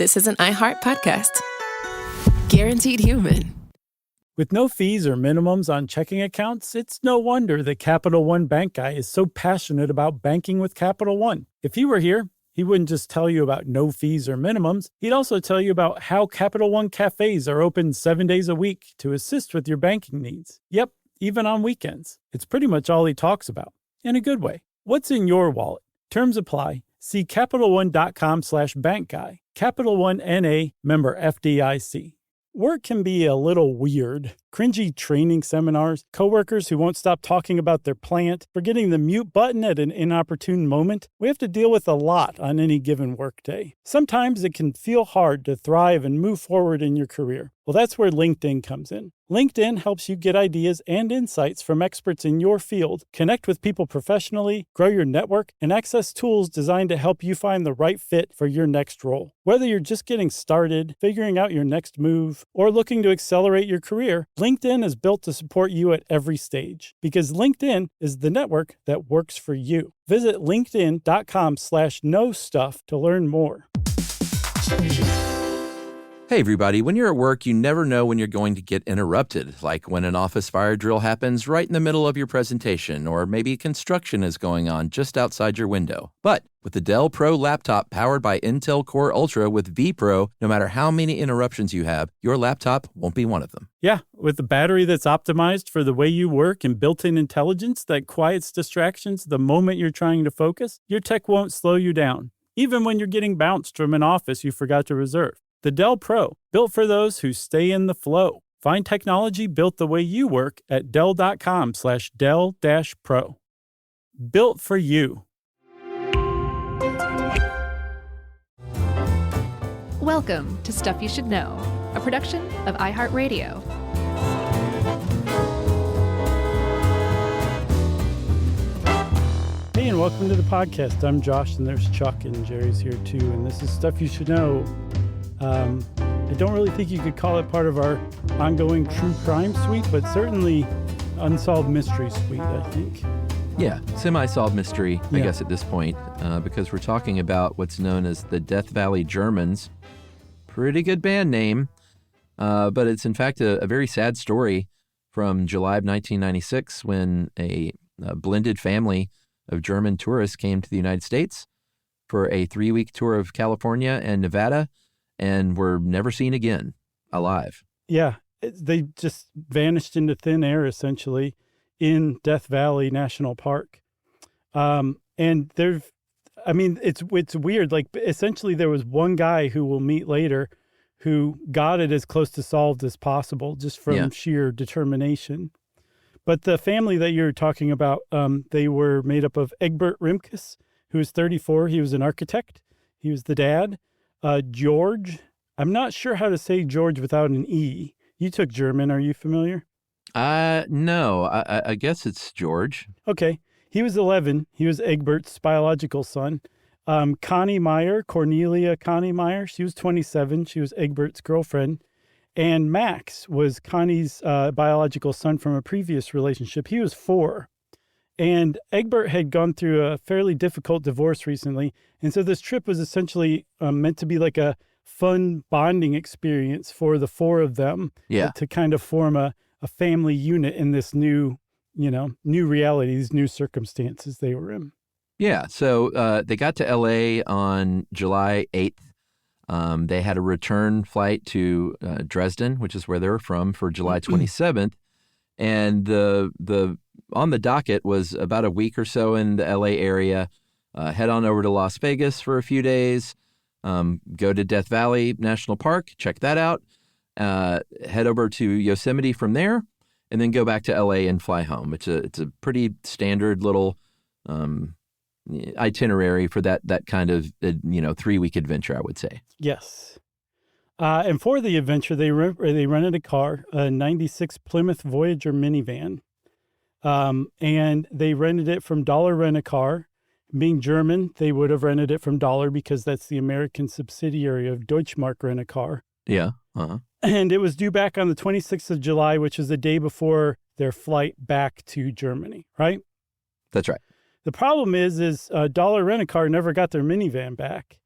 This is an iHeart podcast. Guaranteed human. With no fees or minimums on checking accounts, it's no wonder that Capital One Bank Guy is so passionate about banking with Capital One. If he were here, he wouldn't just tell you about no fees or minimums. He'd also tell you about how Capital One cafes are open 7 days a week to assist with your banking needs. Yep, even on weekends. It's pretty much all he talks about, in a good way. What's in your wallet? Terms apply. See CapitalOne.com/bankguy. Capital One N.A., member FDIC. Work can be a little weird. Cringy training seminars, coworkers who won't stop talking about their plant, forgetting the mute button at an inopportune moment. We have to deal with a lot on any given workday. Sometimes it can feel hard to thrive and move forward in your career. Well, that's where LinkedIn comes in. LinkedIn helps you get ideas and insights from experts in your field, connect with people professionally, grow your network, and access tools designed to help you find the right fit for your next role. Whether you're just getting started, figuring out your next move, or looking to accelerate your career, LinkedIn is built to support you at every stage, because LinkedIn is the network that works for you. Visit linkedin.com/knowstuff to learn more. Hey everybody, when you're at work, you never know when you're going to get interrupted, like when an office fire drill happens right in the middle of your presentation, or maybe construction is going on just outside your window. But with the Dell Pro laptop powered by Intel Core Ultra with vPro, no matter how many interruptions you have, your laptop won't be one of them. Yeah, with a battery that's optimized for the way you work and built-in intelligence that quiets distractions the moment you're trying to focus, your tech won't slow you down, even when you're getting bounced from an office you forgot to reserve. The Dell Pro, built for those who stay in the flow. Find technology built the way you work at Dell.com/Dell-Pro. Built for you. Welcome to Stuff You Should Know, a production of iHeartRadio. Hey, and welcome to the podcast. I'm Josh, and there's Chuck, and Jerry's here too, and this is Stuff You Should Know. I don't really think you could call it part of our ongoing true crime suite, but certainly unsolved mystery suite, I think. Yeah, semi-solved mystery, I guess, at this point, because we're talking about what's known as the Death Valley Germans. Pretty good band name, but it's in fact a very sad story from July of 1996 when a blended family of German tourists came to the United States for a 3-week tour of California and Nevada, and were never seen again alive. Yeah, they just vanished into thin air, essentially, in Death Valley National Park. And it's weird. Like, essentially, there was one guy who we'll meet later who got it as close to solved as possible, just from sheer determination. But the family that you're talking about, they were made up of Egbert Rimkus, who was 34. He was an architect. He was the dad. George, I'm not sure how to say George without an E. You took German. Are you familiar? No, I guess it's George. Okay. He was 11. He was Egbert's biological son. Connie Meyer, Cornelia Connie Meyer, she was 27. She was Egbert's girlfriend. And Max was Connie's biological son from a previous relationship. He was 4. And Egbert had gone through a fairly difficult divorce recently. And so this trip was essentially meant to be like a fun bonding experience for the 4 of them to kind of form a family unit in this new reality, these new circumstances they were in. Yeah. So they got to L.A. on July 8th. They had a return flight to Dresden, which is where they were from, for July 27th. And the on the docket was about a week or so in the L.A. area, head on over to Las Vegas for a few days, go to Death Valley National Park, check that out, head over to Yosemite from there, and then go back to L.A. and fly home. It's a pretty standard little itinerary for that kind of 3-week adventure, I would say. Yes. And for the adventure, they rented a car, a 96 Plymouth Voyager minivan. And they rented it from Dollar Rent-A-Car. Being German, they would have rented it from Dollar because that's the American subsidiary of Deutschmark Rent-A-Car. Yeah. Uh-huh. And it was due back on the 26th of July, which is the day before their flight back to Germany, right? That's right. The problem is Dollar Rent-A-Car never got their minivan back.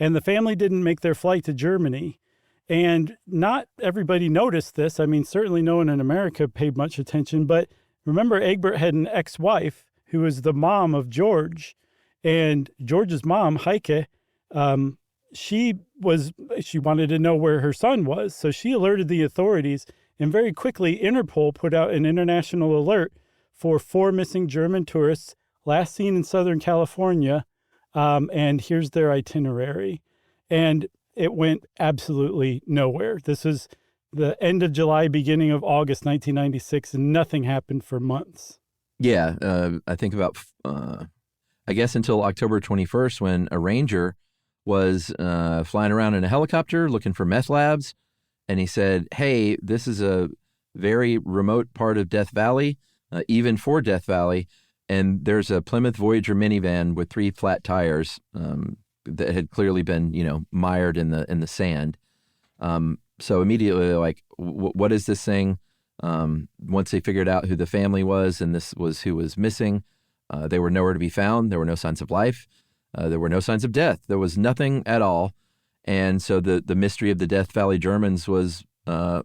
and the family didn't make their flight to Germany. And not everybody noticed this. I mean, certainly no one in America paid much attention, but remember, Egbert had an ex-wife who was the mom of George, and George's mom, Heike, she wanted to know where her son was. So she alerted the authorities, and very quickly Interpol put out an international alert for 4 missing German tourists last seen in Southern California. And here's their itinerary. And it went absolutely nowhere. This was the end of July, beginning of August 1996, and nothing happened for months. Yeah, I think about, I guess until October 21st, when a ranger was flying around in a helicopter looking for meth labs. And he said, hey, this is a very remote part of Death Valley, even for Death Valley. And there's a Plymouth Voyager minivan with 3 flat tires that had clearly been, mired in the sand. So immediately they're like, what is this thing? Once they figured out who the family was, and this was who was missing, they were nowhere to be found. There were no signs of life. There were no signs of death. There was nothing at all. And so the mystery of the Death Valley Germans was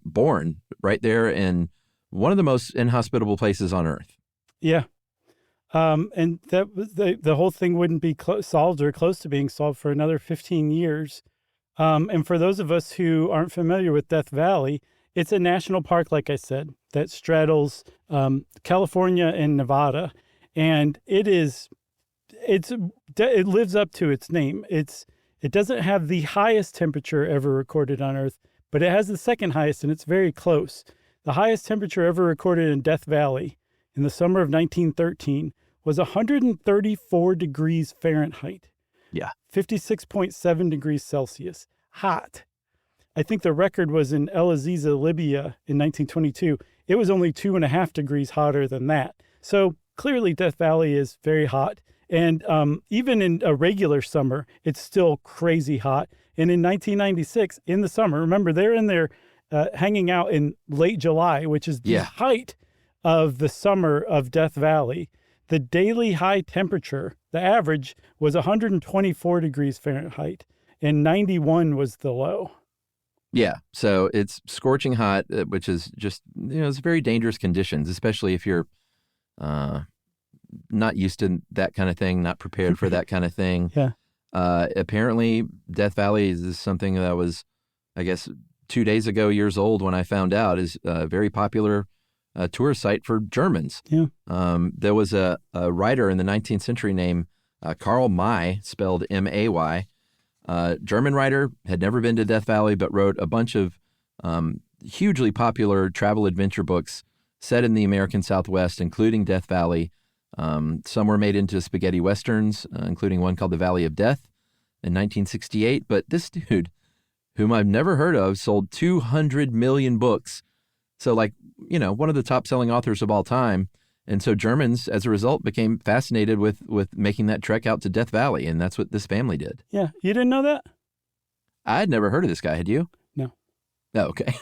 born right there in one of the most inhospitable places on Earth. Yeah. And that was the whole thing wouldn't be solved or close to being solved for another 15 years. And for those of us who aren't familiar with Death Valley, it's a national park, like I said, that straddles California and Nevada. And it lives up to its name. It doesn't have the highest temperature ever recorded on Earth, but it has the second highest, and it's very close. The highest temperature ever recorded in Death Valley in the summer of 1913 was 134 degrees Fahrenheit. Yeah. 56.7 degrees Celsius. Hot. I think the record was in El Aziza, Libya in 1922. It was only 2.5 degrees hotter than that. So clearly Death Valley is very hot. And even in a regular summer, it's still crazy hot. And in 1996, in the summer, remember, they're in there hanging out in late July, which is the height of the summer of Death Valley. The daily high temperature, the average, was 124 degrees Fahrenheit, and 91 was the low. Yeah, so it's scorching hot, which is just, it's very dangerous conditions, especially if you're not used to that kind of thing, not prepared for that kind of thing. Yeah. Apparently, Death Valley is something that was, I guess, 2 days ago, years old when I found out, is a very popular tourist site for Germans. Yeah. There was a writer in the 19th century named Karl May, spelled M-A-Y. German writer, had never been to Death Valley, but wrote a bunch of hugely popular travel adventure books set in the American Southwest, including Death Valley. Some were made into spaghetti westerns, including one called The Valley of Death in 1968. But this dude, whom I've never heard of, sold 200 million books. So one of the top selling authors of all time. And so Germans, as a result, became fascinated with making that trek out to Death Valley. And that's what this family did. Yeah. You didn't know that? I had never heard of this guy. Had you? No. Oh, okay.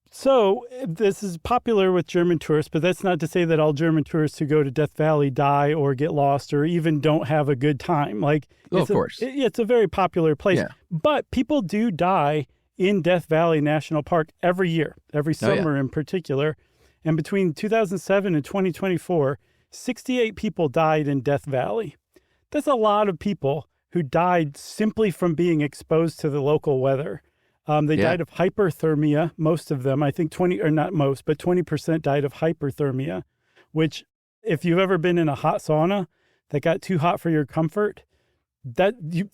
So this is popular with German tourists, but that's not to say that all German tourists who go to Death Valley die or get lost or even don't have a good time. Of course. It's a very popular place. Yeah. But people do die in Death Valley National Park every year, every summer in particular. And between 2007 and 2024, 68 people died in Death Valley. That's a lot of people who died simply from being exposed to the local weather. They died of hyperthermia, most of them. I think 20% died of hyperthermia, which if you've ever been in a hot sauna that got too hot for your comfort,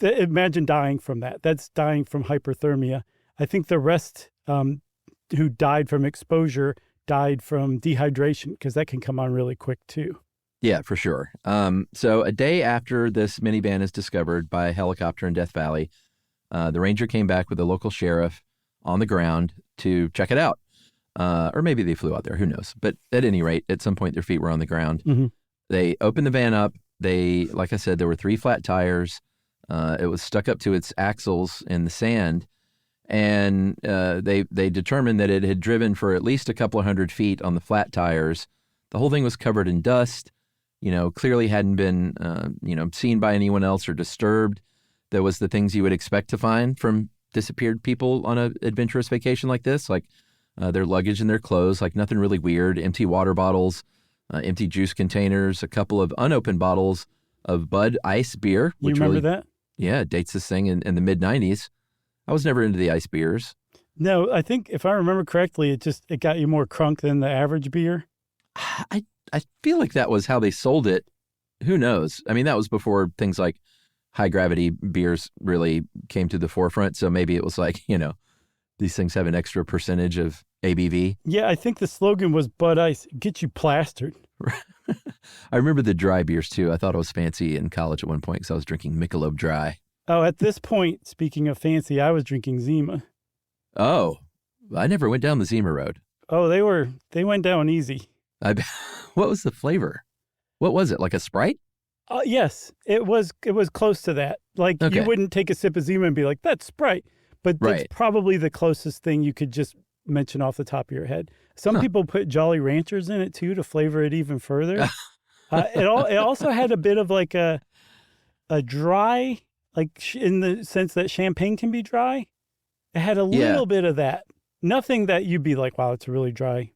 imagine dying from that. That's dying from hyperthermia. I think the rest who died from exposure died from dehydration, because that can come on really quick too. Yeah, for sure. So a day after this minivan is discovered by a helicopter in Death Valley, the ranger came back with the local sheriff on the ground to check it out. Or maybe they flew out there, who knows? But at any rate, at some point their feet were on the ground. Mm-hmm. They opened the van up. Like I said, there were 3 flat tires. It was stuck up to its axles in the sand. And they determined that it had driven for at least a couple of 100 feet on the flat tires. The whole thing was covered in dust, clearly hadn't been, seen by anyone else or disturbed. There was the things you would expect to find from disappeared people on an adventurous vacation like this, like their luggage and their clothes, like nothing really weird, empty water bottles, empty juice containers, a couple of unopened bottles of Bud Ice beer. You remember that? Yeah, it dates this thing in the mid-'90s. I was never into the ice beers. No, I think if I remember correctly, it got you more crunk than the average beer. I feel like that was how they sold it. Who knows? I mean, that was before things like high gravity beers really came to the forefront. So maybe it was like, these things have an extra percentage of ABV. Yeah, I think the slogan was Bud Ice, get you plastered. I remember the dry beers too. I thought it was fancy in college at one point because I was drinking Michelob Dry. Oh, at this point, speaking of fancy, I was drinking Zima. Oh, I never went down the Zima road. Oh, they went down easy. What was the flavor? What was it? Like a Sprite? Yes, it was close to that. Like You wouldn't take a sip of Zima and be like, that's Sprite. But that's probably the closest thing you could just mention off the top of your head. Some people put Jolly Ranchers in it too to flavor it even further. It also had a bit of like a dry, like in the sense that champagne can be dry. It had a little bit of that. Nothing that you'd be like, wow, it's a really dry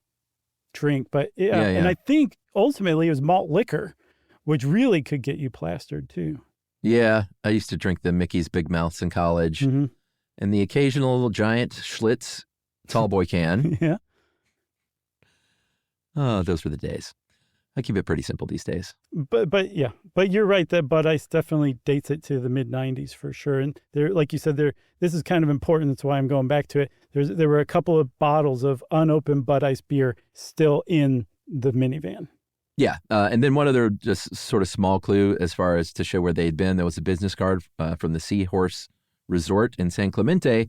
drink. But and I think ultimately it was malt liquor, which really could get you plastered too. Yeah, I used to drink the Mickey's Big Mouths in college, and the occasional giant Schlitz tall boy can. Yeah. Oh, those were the days. I keep it pretty simple these days. But you're right that Bud Ice definitely dates it to the mid-'90s for sure. And there, like you said, this is kind of important. That's why I'm going back to it. There were a couple of bottles of unopened Bud Ice beer still in the minivan. Yeah, and then one other just sort of small clue as far as to show where they'd been. There was a business card from the Seahorse Resort in San Clemente,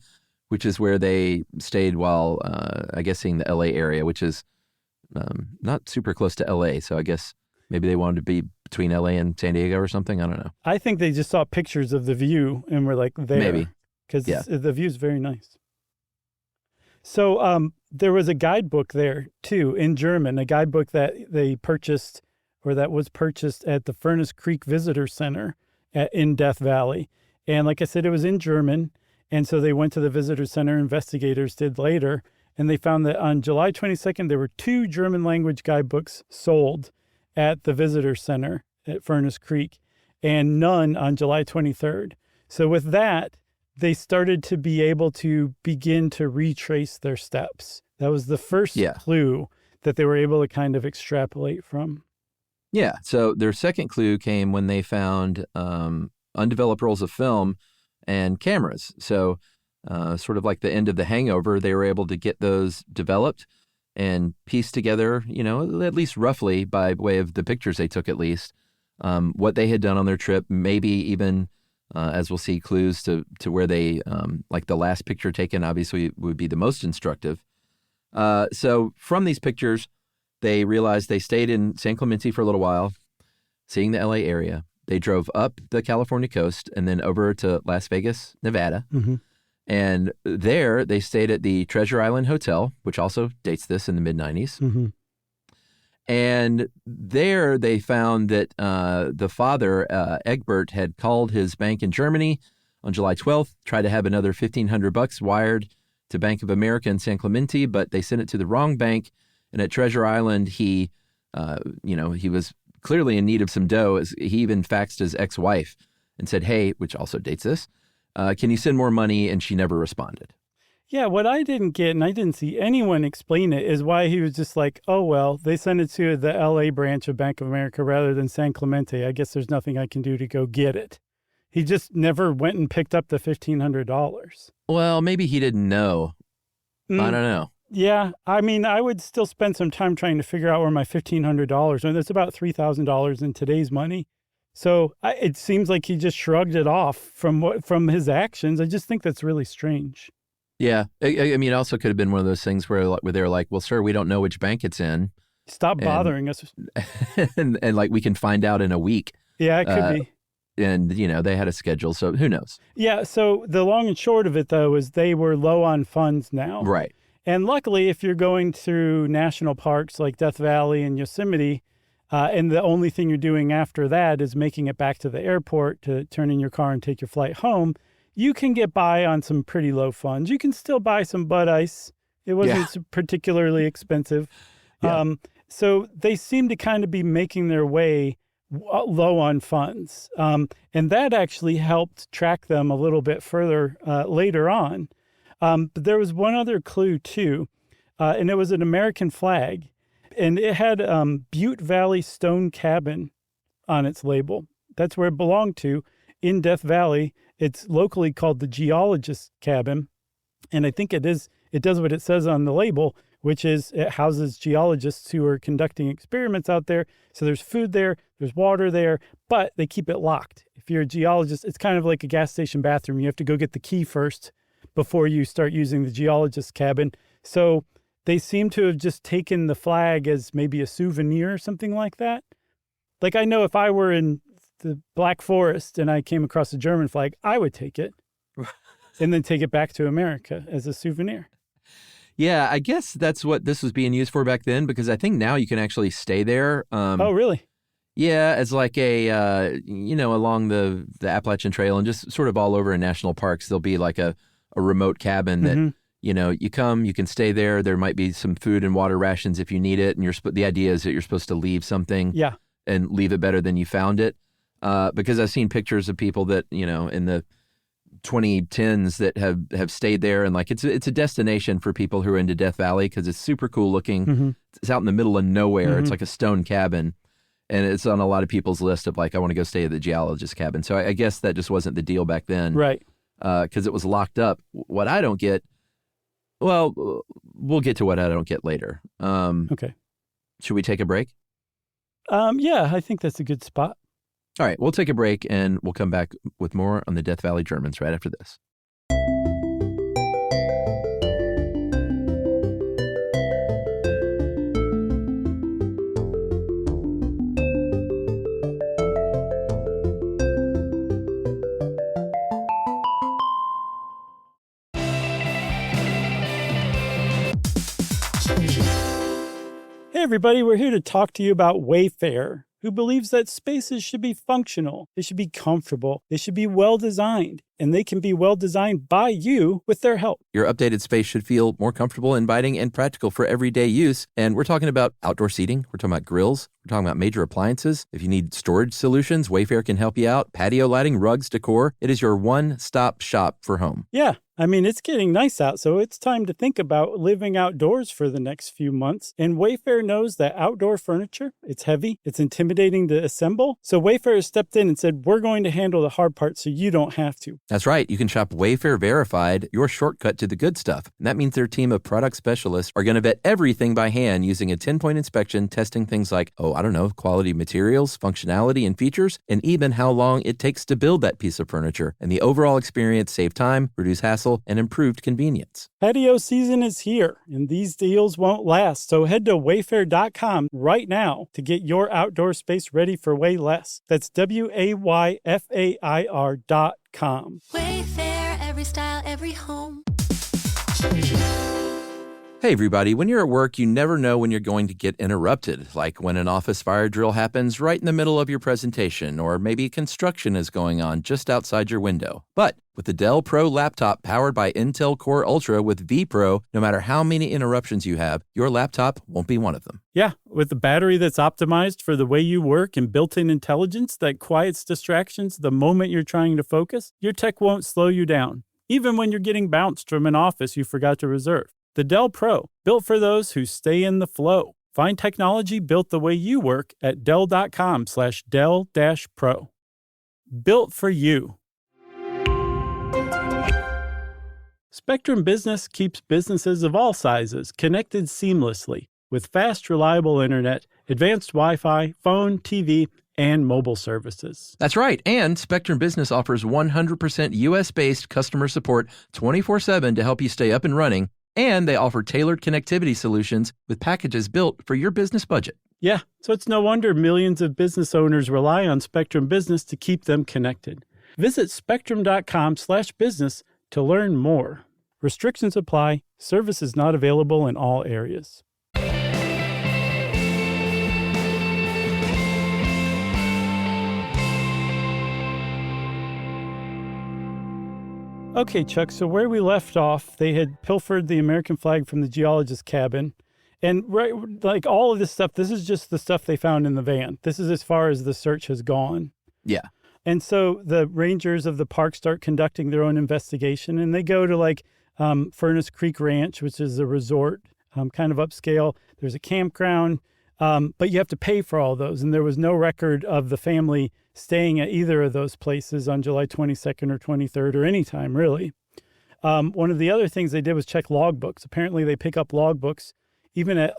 which is where they stayed while, I guess, seeing the L.A. area, which is not super close to L.A., so I guess maybe they wanted to be between L.A. and San Diego or something. I don't know. I think they just saw pictures of the view and were like, there. Maybe. Because the view's very nice. So there was a guidebook there, too, in German, a guidebook that they purchased or that was purchased at the Furnace Creek Visitor Center in Death Valley. And like I said, it was in German. And so they went to the Visitor Center, investigators did later, and they found that on July 22nd, there were 2 German language guidebooks sold at the Visitor Center at Furnace Creek and none on July 23rd. So with that, they started to be able to begin to retrace their steps. That was the first clue that they were able to kind of extrapolate from. Yeah. So their second clue came when they found undeveloped rolls of film and cameras. So sort of like the end of The Hangover, they were able to get those developed and piece together, at least roughly by way of the pictures they took at least, what they had done on their trip, maybe even, as we'll see, clues to where they, like the last picture taken obviously would be the most instructive. So from these pictures, they realized they stayed in San Clemente for a little while, seeing the LA area. They drove up the California coast and then over to Las Vegas, Nevada. Mm-hmm. And there they stayed at the Treasure Island Hotel, which also dates this in the mid-'90s. Mm-hmm. And there they found that the father, Egbert, had called his bank in Germany on July 12th, tried to have another $1,500 wired to Bank of America in San Clemente, but they sent it to the wrong bank. And at Treasure Island, he was clearly in need of some dough. As he even faxed his ex-wife and said, hey, which also dates this, can you send more money? And she never responded. Yeah, what I didn't get, and I didn't see anyone explain it, is why he was just like, oh, well, they sent it to the L.A. branch of Bank of America rather than San Clemente. I guess there's nothing I can do to go get it. He just never went and picked up the $1,500. Well, maybe he didn't know. I don't know. Yeah, I mean, I would still spend some time trying to figure out where my $1,500 went. That's about $3,000 in today's money. So it seems like he just shrugged it off from his actions. I just think that's really strange. Yeah. I mean, it also could have been one of those things where they're like, well, sir, we don't know which bank it's in. Stop bothering us. And like, we can find out in a week. Yeah, it could be. And, they had a schedule, so who knows? Yeah, so the long and short of it, though, is they were low on funds now. Right. And luckily, if you're going through national parks like Death Valley and Yosemite, And the only thing you're doing after that is making it back to the airport to turn in your car and take your flight home, you can get by on some pretty low funds. You can still buy some Bud Ice. It wasn't particularly expensive. Yeah. So they seem to kind of be making their way low on funds. And that actually helped track them a little bit further later on. But there was one other clue, too, and it was an American flag. And it had Butte Valley Stone Cabin on its label. That's where it belonged to in Death Valley. It's locally called the Geologist's Cabin. And I think it does what it says on the label, which is it houses geologists who are conducting experiments out there. So there's food there, there's water there, but they keep it locked. If you're a geologist, it's kind of like a gas station bathroom. You have to go get the key first before you start using the Geologist's Cabin. So they seem to have just taken the flag as maybe a souvenir or something like that. Like, I know if I were in the Black Forest and I came across a German flag, I would take it and then take it back to America as a souvenir. Yeah, I guess that's what this was being used for back then, because I think now you can actually stay there. Oh, really? Yeah, as like a, along the Appalachian Trail and just sort of all over in national parks, there'll be like a remote cabin that, you come, you can stay there. There might be some food and water rations if you need it. And the idea is that you're supposed to leave something and leave it better than you found it. Because I've seen pictures of people that, in the 2010s that have stayed there. And like, it's a destination for people who are into Death Valley because it's super cool looking. It's out in the middle of nowhere. It's like a stone cabin. And it's on a lot of people's list of like, I want to go stay at the Geologist's Cabin. So I guess that just wasn't the deal back then. Right. Because it was locked up. What I don't get, well, we'll get to what I don't get later. Okay. Should we take a break? Yeah, I think that's a good spot. All right, we'll take a break and we'll come back with more on the Death Valley Germans right after this. Hey, everybody, we're here to talk to you about Wayfair, who believes that spaces should be functional, they should be comfortable, they should be well-designed, and they can be well-designed by you with their help. Your updated space should feel more comfortable, inviting, and practical for everyday use. And we're talking about outdoor seating. We're talking about grills. We're talking about major appliances. If you need storage solutions, Wayfair can help you out. Patio lighting, rugs, decor. It is your one-stop shop for home. Yeah. I mean, it's getting nice out, so it's time to think about living outdoors for the next few months. And Wayfair knows that outdoor furniture, it's heavy, it's intimidating to assemble. So Wayfair has stepped in and said, we're going to handle the hard part so you don't have to. That's right. You can shop Wayfair Verified, your shortcut to the good stuff. And that means their team of product specialists are going to vet everything by hand using a 10-point inspection, testing things like, quality materials, functionality, and features, and even how long it takes to build that piece of furniture. And the overall experience save time, reduce hassle, and improved convenience. Patio season is here, and these deals won't last. So head to wayfair.com right now to get your outdoor space ready for way less. That's WAYFAIR.com. Wayfair, every style, every home. Hey everybody, when you're at work, you never know when you're going to get interrupted, like when an office fire drill happens right in the middle of your presentation, or maybe construction is going on just outside your window. But with the Dell Pro laptop powered by Intel Core Ultra with vPro, no matter how many interruptions you have, your laptop won't be one of them. Yeah, with a battery that's optimized for the way you work and built-in intelligence that quiets distractions the moment you're trying to focus, your tech won't slow you down, even when you're getting bounced from an office you forgot to reserve. The Dell Pro, built for those who stay in the flow. Find technology built the way you work at Dell.com/Dell-Pro. Built for you. Spectrum Business keeps businesses of all sizes connected seamlessly with fast, reliable internet, advanced Wi-Fi, phone, TV, and mobile services. That's right. And Spectrum Business offers 100% U.S.-based customer support 24/7 to help you stay up and running. And they offer tailored connectivity solutions with packages built for your business budget. Yeah, so it's no wonder millions of business owners rely on Spectrum Business to keep them connected. Visit spectrum.com/business to learn more. Restrictions apply. Services not available in all areas. Okay, Chuck, so where we left off, they had pilfered the American flag from the geologist's cabin. And right, like all of this stuff, this is just the stuff they found in the van. This is as far as the search has gone. Yeah. And so the rangers of the park start conducting their own investigation, and they go to Furnace Creek Ranch, which is a resort, kind of upscale. There's a campground, but you have to pay for all those. And there was no record of the family staying at either of those places on July 22nd or 23rd or any time, really. One of the other things they did was check logbooks. Apparently, they pick up logbooks even at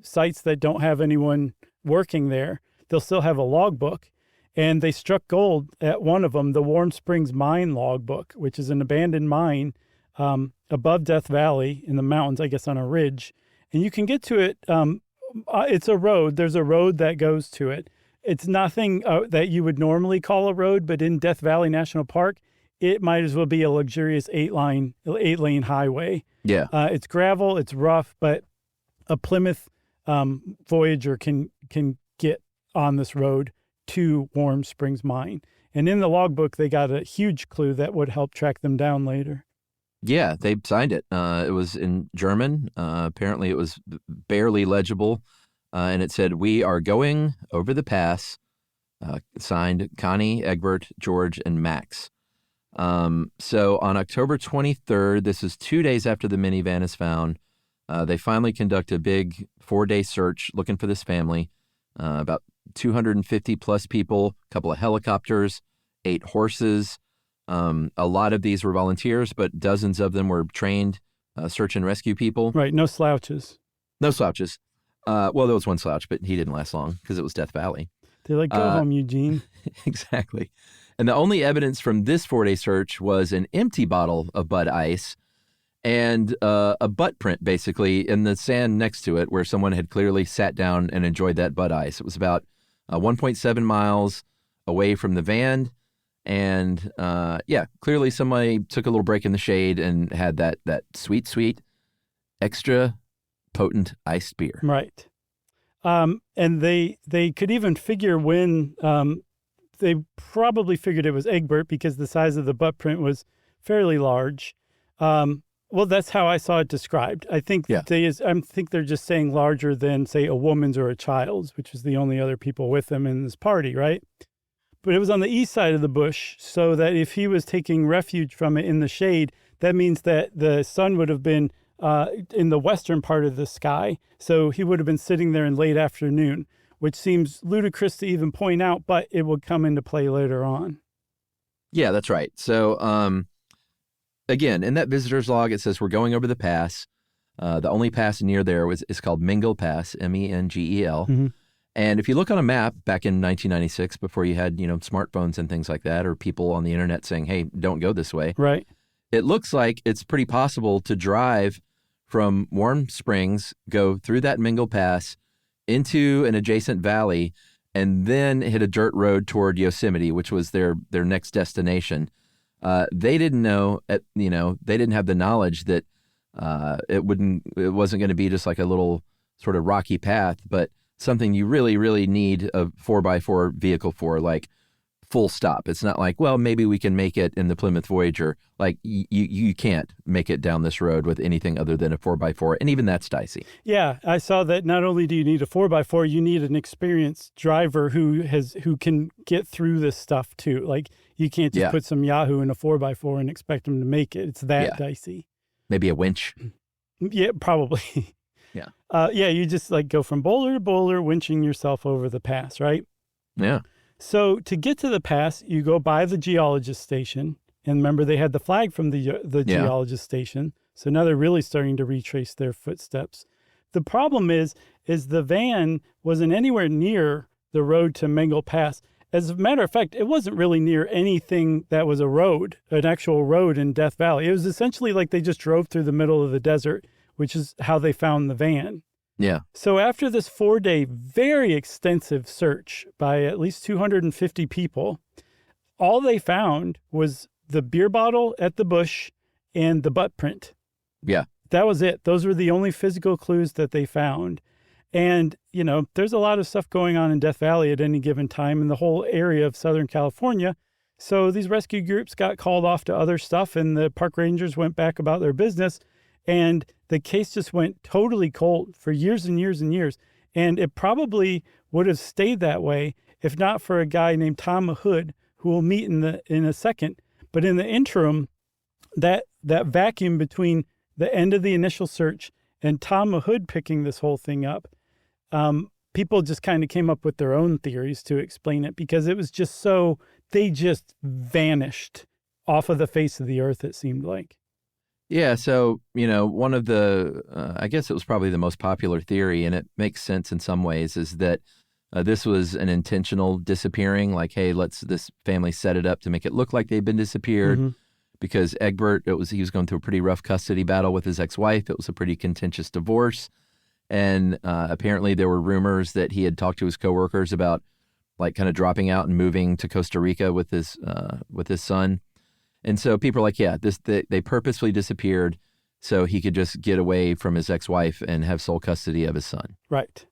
sites that don't have anyone working there. They'll still have a logbook. And they struck gold at one of them, the Warm Springs Mine logbook, which is an abandoned mine above Death Valley in the mountains, I guess on a ridge. And you can get to it. It's a road. There's a road that goes to it. It's nothing that you would normally call a road, but in Death Valley National Park, it might as well be a luxurious 8-lane highway. Yeah. It's gravel, it's rough, but a Plymouth Voyager can get on this road to Warm Springs Mine. And in the logbook, they got a huge clue that would help track them down later. Yeah, they signed it. It was in German. Apparently, it was barely legible. And it said, "We are going over the pass," signed Connie, Egbert, George, and Max. So on October 23rd, this is 2 days after the minivan is found, they finally conduct a big 4-day search looking for this family. About 250 plus people, a couple of helicopters, 8 horses. A lot of these were volunteers, but dozens of them were trained search and rescue people. Right, no slouches. No slouches. Well, there was one slouch, but he didn't last long because it was Death Valley. They're like, go home, Eugene. Exactly. And the only evidence from this 4-day search was an empty bottle of Bud Ice and a butt print, basically, in the sand next to it where someone had clearly sat down and enjoyed that Bud Ice. It was about 1.7 miles away from the van. And, clearly somebody took a little break in the shade and had that sweet, sweet, extra potent iced beer. Right. And they could even figure when they probably figured it was Egbert because the size of the butt print was fairly large. Well, that's how I saw it described. I think I think they're just saying larger than, say, a woman's or a child's, which is the only other people with them in this party, right? But it was on the east side of the bush, so that if he was taking refuge from it in the shade, that means that the sun would have been in the western part of the sky. So he would have been sitting there in late afternoon, which seems ludicrous to even point out, but it would come into play later on. Yeah, that's right. So, again, in that visitor's log, it says we're going over the pass. The only pass near there is called Mengel Pass, Mengel. Mm-hmm. And if you look on a map back in 1996, before you had, smartphones and things like that, or people on the internet saying, hey, don't go this way. Right. It looks like it's pretty possible to drive from Warm Springs, go through that Mengel Pass into an adjacent valley, and then hit a dirt road toward Yosemite, which was their next destination. They didn't know, they didn't have the knowledge that it wasn't going to be just like a little sort of rocky path, but something you really, really need a 4x4 vehicle for, like full stop. It's not like, well, maybe we can make it in the Plymouth Voyager. Like you can't make it down this road with anything other than a 4x4, and even that's dicey. Yeah, I saw that not only do you need a 4x4, you need an experienced driver who can get through this stuff too. Like you can't just put some Yahoo in a 4x4 and expect them to make it. It's that dicey. Maybe a winch. Yeah, probably. Yeah. You just like go from boulder to boulder, winching yourself over the pass, right? Yeah. So to get to the pass, you go by the geologist station. And remember, they had the flag from the geologist station. So now they're really starting to retrace their footsteps. The problem is the van wasn't anywhere near the road to Mengel Pass. As a matter of fact, it wasn't really near anything that was a road, an actual road in Death Valley. It was essentially like they just drove through the middle of the desert, which is how they found the van. Yeah. So after this 4-day, very extensive search by at least 250 people, all they found was the beer bottle at the bush and the butt print. Yeah. That was it. Those were the only physical clues that they found. And, there's a lot of stuff going on in Death Valley at any given time in the whole area of Southern California. So these rescue groups got called off to other stuff, and the park rangers went back about their business. And the case just went totally cold for years and years and years. And it probably would have stayed that way if not for a guy named Tom Hood, who we'll meet in a second. But in the interim, that vacuum between the end of the initial search and Tom Hood picking this whole thing up, people just kind of came up with their own theories to explain it, because it was just so, they just vanished off of the face of the earth, it seemed like. Yeah, so, one of the, I guess it was probably the most popular theory, and it makes sense in some ways, is that this was an intentional disappearing, like, hey, this family set it up to make it look like they'd been disappeared, because Egbert, he was going through a pretty rough custody battle with his ex-wife. It was a pretty contentious divorce, and apparently there were rumors that he had talked to his coworkers about, like, kind of dropping out and moving to Costa Rica with his son. And so people are like, yeah, they purposefully disappeared so he could just get away from his ex-wife and have sole custody of his son. Right.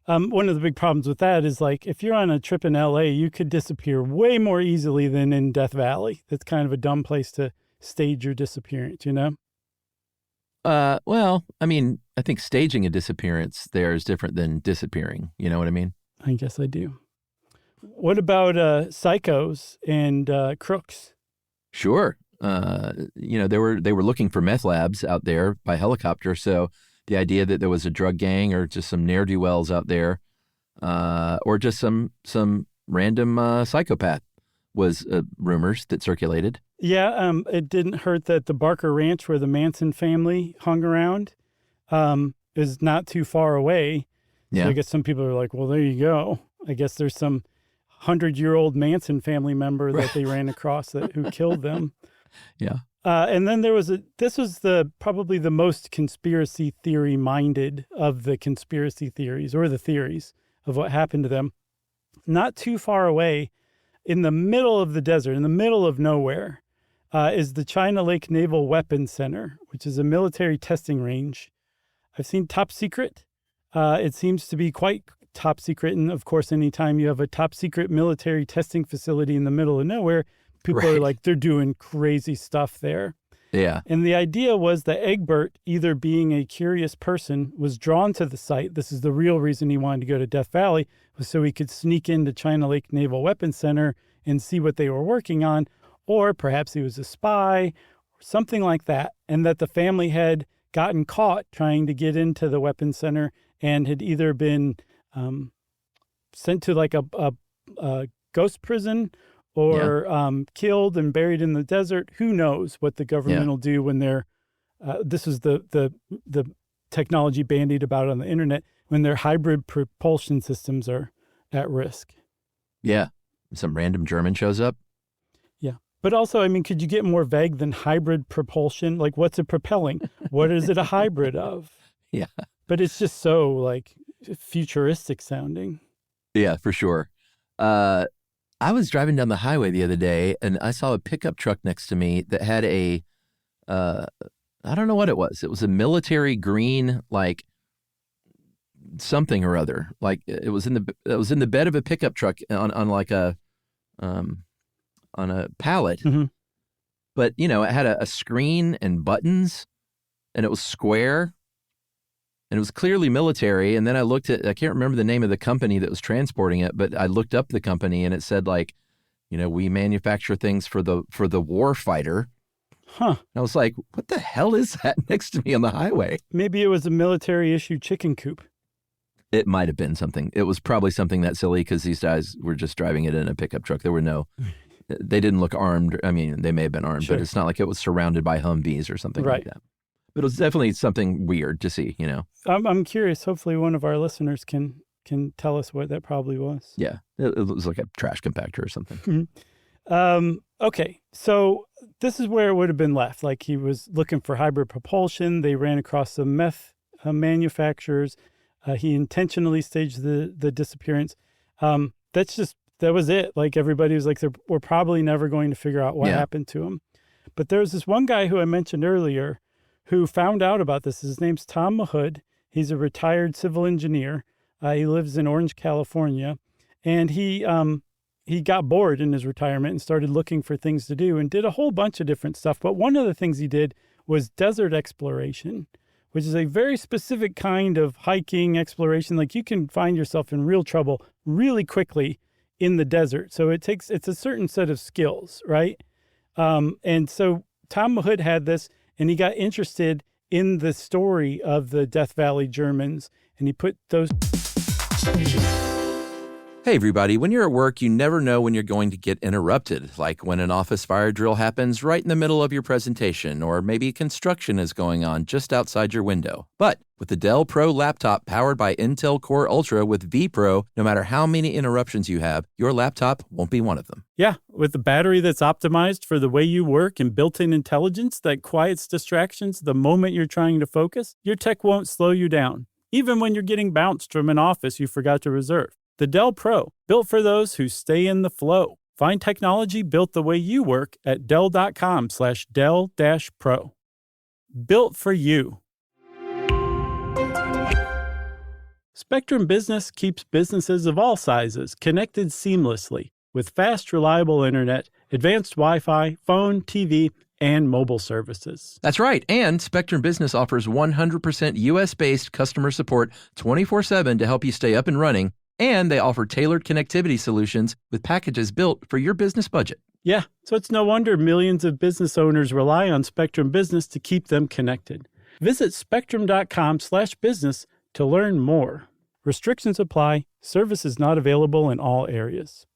One of the big problems with that is, like, if you're on a trip in LA, you could disappear way more easily than in Death Valley. That's kind of a dumb place to stage your disappearance, Well, I mean, I think staging a disappearance there is different than disappearing. You know what I mean? I guess I do. What about psychos and crooks? Sure. They were looking for meth labs out there by helicopter. So the idea that there was a drug gang or just some ne'er-do-wells out there, or just some random psychopath was rumors that circulated. Yeah, it didn't hurt that the Barker Ranch, where the Manson family hung around, is not too far away. Yeah. So I guess some people are like, well, there you go. I guess there's some 100-year-old Manson family member that they ran across who killed them. Yeah. And then this was probably the most conspiracy theory minded of the conspiracy theories, or the theories of what happened to them. Not too far away, in the middle of the desert, in the middle of nowhere, is the China Lake Naval Weapons Center, which is a military testing range. I've seen top secret. It seems to be quite top secret. And of course, anytime you have a top secret military testing facility in the middle of nowhere, people are like, they're doing crazy stuff there. Yeah. And the idea was that Egbert, either being a curious person, was drawn to the site. This is the real reason he wanted to go to Death Valley, was so he could sneak into China Lake Naval Weapons Center and see what they were working on. Or perhaps he was a spy, or something like that. And that the family had gotten caught trying to get into the weapons center and had either been sent to like a ghost prison, or killed and buried in the desert. Who knows what the government will do when they're, this is the technology bandied about on the internet, when their hybrid propulsion systems are at risk. Yeah. Some random German shows up. Yeah. But also, I mean, could you get more vague than hybrid propulsion? Like, what's it propelling? What is it a hybrid of? Yeah. But it's just so, like, futuristic sounding. Yeah, for sure. I was driving down the highway the other day, and I saw a pickup truck next to me that had I don't know what it was. It was a military green, like, something or other. Like, it was in the bed of a pickup truck on like a pallet. Mm-hmm. But it had a screen and buttons, and it was square. And it was clearly military. And then I can't remember the name of the company that was transporting it, but I looked up the company and it said, like, we manufacture things for the war fighter. Huh. And I was like, what the hell is that next to me on the highway? Maybe it was a military issue chicken coop. It might have been something. It was probably something that silly, because these guys were just driving it in a pickup truck. There were they didn't look armed. I mean, they may have been armed, but it's not like it was surrounded by Humvees or something like that. But it was definitely something weird to see, I'm curious. Hopefully one of our listeners can tell us what that probably was. Yeah. It was like a trash compactor or something. Okay. So this is where it would have been left. Like, he was looking for hybrid propulsion. They ran across some meth manufacturers. He intentionally staged the disappearance. That was it. Like, everybody was like, we're probably never going to figure out what happened to him. But there was this one guy who I mentioned earlier who found out about this. His name's Tom Hood. He's a retired civil engineer. He lives in Orange, California. And he he got bored in his retirement and started looking for things to do and did a whole bunch of different stuff. But one of the things he did was desert exploration, which is a very specific kind of hiking exploration. Like you can find yourself in real trouble really quickly in the desert. So it's a certain set of skills, right? And so Tom Hood had this, and he got interested in the story of the Death Valley Germans, and he put those. Hey, everybody. When you're at work, you never know when you're going to get interrupted, like when an office fire drill happens right in the middle of your presentation, or maybe construction is going on just outside your window. But with the Dell Pro laptop powered by Intel Core Ultra with vPro, no matter how many interruptions you have, your laptop won't be one of them. Yeah, with the battery that's optimized for the way you work and built-in intelligence that quiets distractions the moment you're trying to focus, your tech won't slow you down, even when you're getting bounced from an office you forgot to reserve. The Dell Pro, built for those who stay in the flow. Find technology built the way you work at Dell.com/Dell-Pro. Built for you. Spectrum Business keeps businesses of all sizes connected seamlessly with fast, reliable internet, advanced Wi-Fi, phone, TV, and mobile services. That's right. And Spectrum Business offers 100% U.S.-based customer support 24/7 to help you stay up and running. And they offer tailored connectivity solutions with packages built for your business budget. Yeah, so it's no wonder millions of business owners rely on Spectrum Business to keep them connected. Visit spectrum.com/business to learn more. Restrictions apply. Services not available in all areas.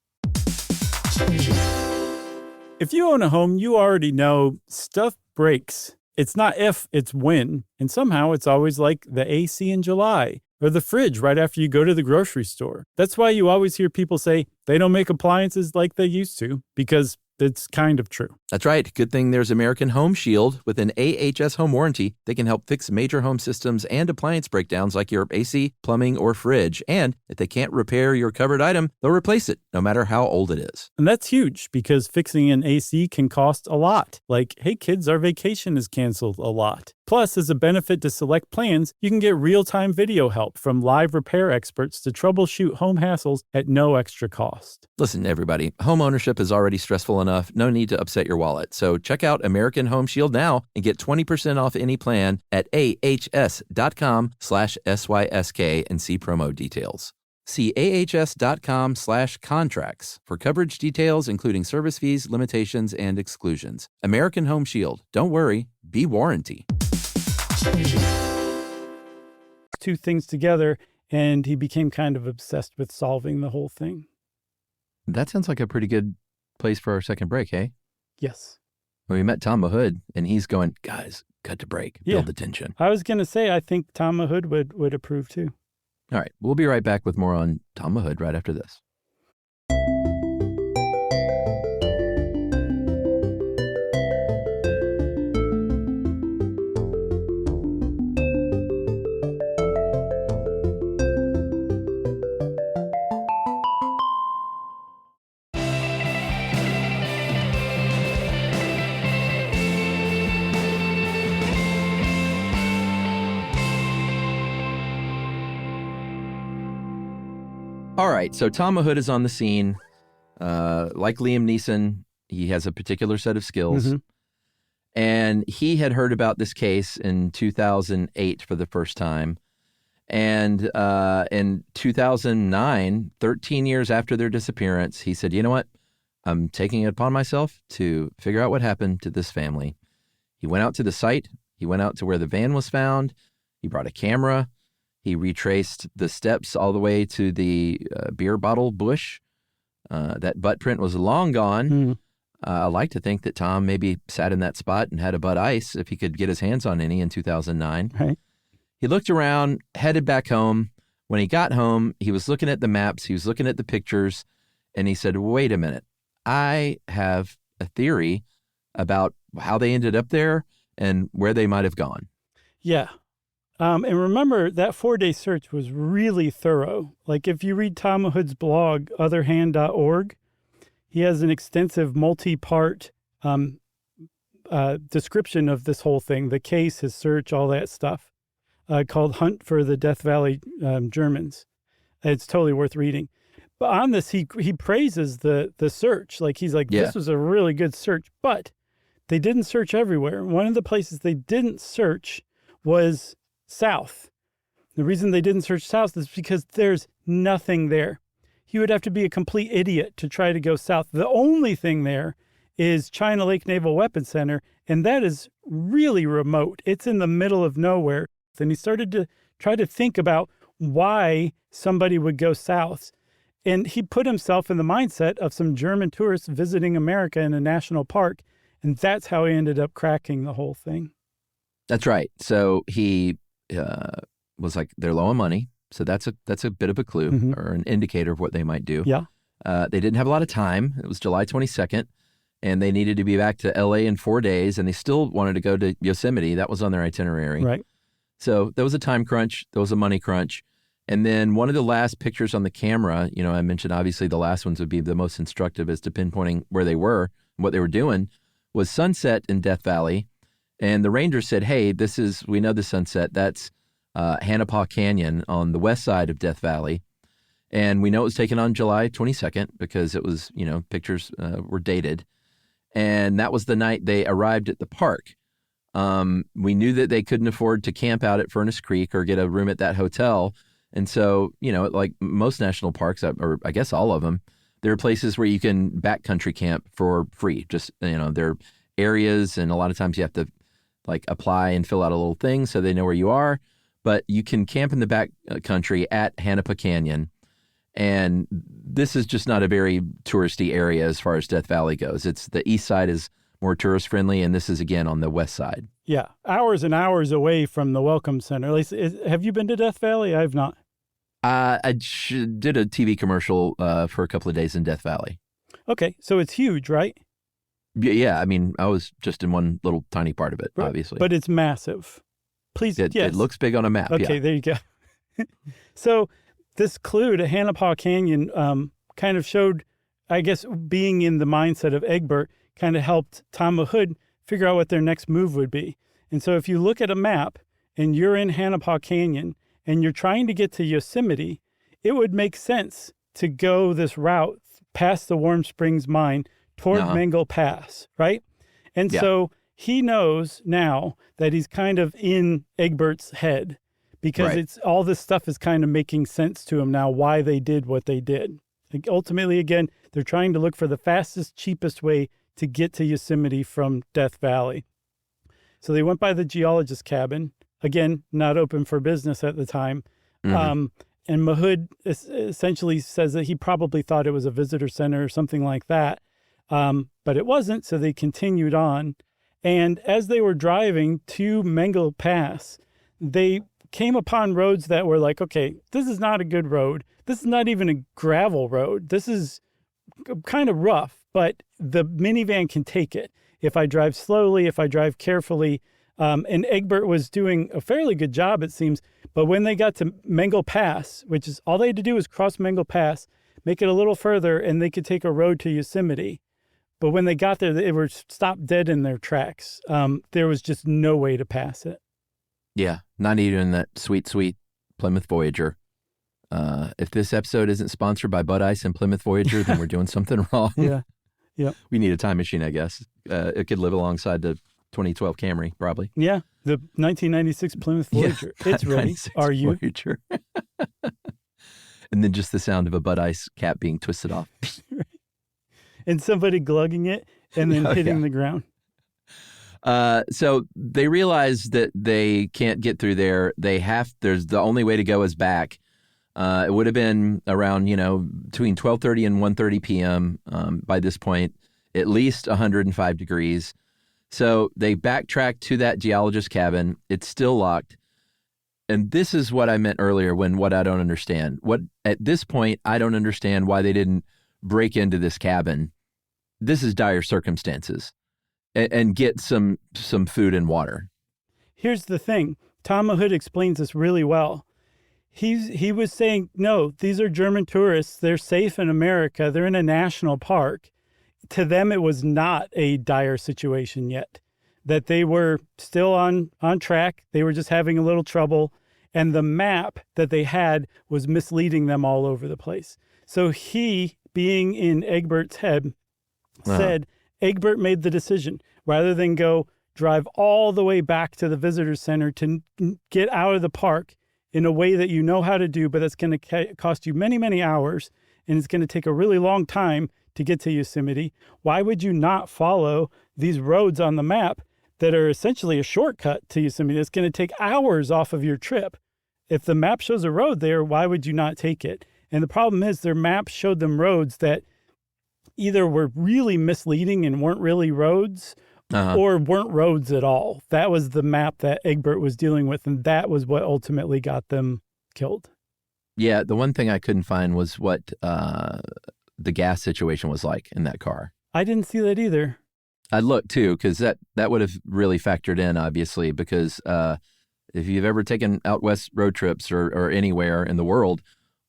If you own a home, you already know stuff breaks. It's not if, it's when. And somehow it's always like the AC in July or the fridge right after you go to the grocery store. That's why you always hear people say they don't make appliances like they used to, because it's kind of true. That's right. Good thing there's American Home Shield. With an AHS home warranty, they can help fix major home systems and appliance breakdowns like your AC, plumbing, or fridge. And if they can't repair your covered item, they'll replace it, no matter how old it is. And that's huge because fixing an AC can cost a lot. Like, hey kids, our vacation is canceled a lot. Plus, as a benefit to select plans, you can get real-time video help from live repair experts to troubleshoot home hassles at no extra cost. Listen, everybody, home ownership is already stressful enough. No need to upset your wallet. So check out American Home Shield now and get 20% off any plan at ahs.com/SYSK and see promo details. See ahs.com/contracts for coverage details, including service fees, limitations, and exclusions. American Home Shield. Don't worry, be warranty. Two things together, and he became kind of obsessed with solving the whole thing. That sounds like a pretty good place for our second break, hey? Yes. Well, we met Tom Hood, and he's going, guys, cut to break, build the tension. I was going to say, I think Tom Hood would approve too. All right, we'll be right back with more on Tom Hood right after this. All right, so Tom Hood is on the scene. Like Liam Neeson, he has a particular set of skills. Mm-hmm. And he had heard about this case in 2008 for the first time. And in 2009, 13 years after their disappearance, he said, you know what? I'm taking it upon myself to figure out what happened to this family. He went out to the site. He went out to where the van was found. He brought a camera. He retraced the steps all the way to the beer bottle bush. That butt print was long gone. Mm. I like to think that Tom maybe sat in that spot and had a butt ice if he could get his hands on any in 2009. Right. He looked around, headed back home. When he got home, he was looking at the maps. He was looking at the pictures, and he said, wait a minute. I have a theory about how they ended up there and where they might have gone. Yeah. And remember, that 4-day search was really thorough. Like, if you read Tom Hood's blog, otherhand.org, he has an extensive multi-part description of this whole thing, the case, his search, all that stuff, called Hunt for the Death Valley Germans. It's totally worth reading. But on this, he praises the search. Like, he's like, Yeah. this was a really good search, but they didn't search everywhere. One of the places they didn't search was south. The reason they didn't search south is because there's nothing there. You would have to be a complete idiot to try to go south. The only thing there is China Lake Naval Weapons Center, and that is really remote. It's in the middle of nowhere. And he started to try to think about why somebody would go south. And he put himself in the mindset of some German tourists visiting America in a national park. And that's how he ended up cracking the whole thing. That's right. So he was like, they're low on money. So that's a bit of a clue or an indicator of what they might do. Yeah. They didn't have a lot of time. It was July 22nd, and they needed to be back to LA in 4 days, and they still wanted to go to Yosemite. That was on their itinerary. Right. So there was a time crunch. There was a money crunch. And then one of the last pictures on the camera, I mentioned obviously the last ones would be the most instructive as to pinpointing where they were and what they were doing, was sunset in Death Valley. And the ranger said, hey, we know the sunset. That's Hanapaw Canyon on the west side of Death Valley. And we know it was taken on July 22nd because it was, pictures were dated. And that was the night they arrived at the park. We knew that they couldn't afford to camp out at Furnace Creek or get a room at that hotel. And so, like most national parks, or I guess all of them, there are places where you can backcountry camp for free. Just, there are areas, and a lot of times you have to like apply and fill out a little thing so they know where you are. But you can camp in the back country at Hanapaw Canyon. And this is just not a very touristy area as far as Death Valley goes. The east side is more tourist friendly, and this is again on the west side. Yeah, hours and hours away from the Welcome Center. At least, have you been to Death Valley? I have not. I did a TV commercial for a couple of days in Death Valley. Okay, so it's huge, right? Yeah, I mean, I was just in one little tiny part of it, Right. obviously. But it's massive. Please, yes. It looks big on a map, Okay, yeah. there you go. So this clue to Hanapaw Canyon kind of showed, I guess, being in the mindset of Egbert kind of helped Tom Hood figure out what their next move would be. And so if you look at a map and you're in Hanapaw Canyon and you're trying to get to Yosemite, it would make sense to go this route past the Warm Springs mine toward Mangle Pass, right? And so he knows now that he's kind of in Egbert's head because it's all this stuff is kind of making sense to him now, why they did what they did. Like ultimately, again, they're trying to look for the fastest, cheapest way to get to Yosemite from Death Valley. So they went by the geologist's cabin, again, not open for business at the time. And Mahood essentially says that he probably thought it was a visitor center or something like that. But it wasn't, so they continued on. And as they were driving to Mangle Pass, they came upon roads that were like, okay, this is not a good road. This is not even a gravel road. This is kind of rough, but the minivan can take it. If I drive slowly, if I drive carefully. And Egbert was doing a fairly good job, it seems. But when they got to Mangle Pass, which is all they had to do was cross Mangle Pass, make it a little further, and they could take a road to Yosemite. But when they got there, they were stopped dead in their tracks. There was just no way to pass it. Yeah, not even that sweet, sweet Plymouth Voyager. If this episode isn't sponsored by Bud Ice and Plymouth Voyager, then we're doing something wrong. Yeah. We need a time machine, I guess. It could live alongside the 2012 Camry, probably. Yeah, the 1996 Plymouth Voyager. It's ready. Are you? Voyager. And then just the sound of a Bud Ice cap being twisted off. And somebody glugging it and then hitting the ground. So they realize that they can't get through there. There's the only way to go is back. It would have been around, between 12:30 and 1:30 p.m. By this point, at least 105 degrees. So they backtrack to that geologist's cabin. It's still locked. And this is what I meant earlier what I don't understand. At this point, I don't understand why they didn't break into this cabin. This is dire circumstances. And get some food and water. Here's the thing. Tom Hood explains this really well. He was saying, no, these are German tourists. They're safe in America. They're in a national park. To them, it was not a dire situation yet, that they were still on track. They were just having a little trouble. And the map that they had was misleading them all over the place. So he, being in Egbert's head, said Egbert made the decision rather than go drive all the way back to the visitor center to get out of the park in a way that you know how to do, but that's going to cost you many, many hours, and it's going to take a really long time to get to Yosemite. Why would you not follow these roads on the map that are essentially a shortcut to Yosemite? It's going to take hours off of your trip. If the map shows a road there, why would you not take it? And the problem is their maps showed them roads that either were really misleading and weren't really roads, or weren't roads at all. That was the map that Egbert was dealing with, and that was what ultimately got them killed. Yeah, the one thing I couldn't find was what the gas situation was like in that car. I didn't see that either. I'd look too, because that would have really factored in, obviously, because if you've ever taken out west road trips or anywhere in the world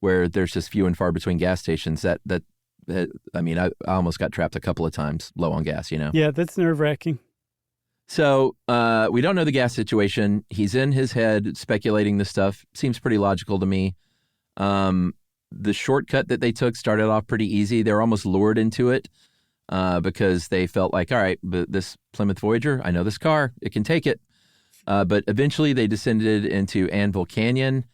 where there's just few and far between gas stations, I mean, I almost got trapped a couple of times low on gas, Yeah, that's nerve-wracking. So we don't know the gas situation. He's in his head speculating this stuff. Seems pretty logical to me. The shortcut that they took started off pretty easy. They were almost lured into it because they felt like, all right, but this Plymouth Voyager, I know this car, it can take it. But eventually they descended into Anvil Canyon,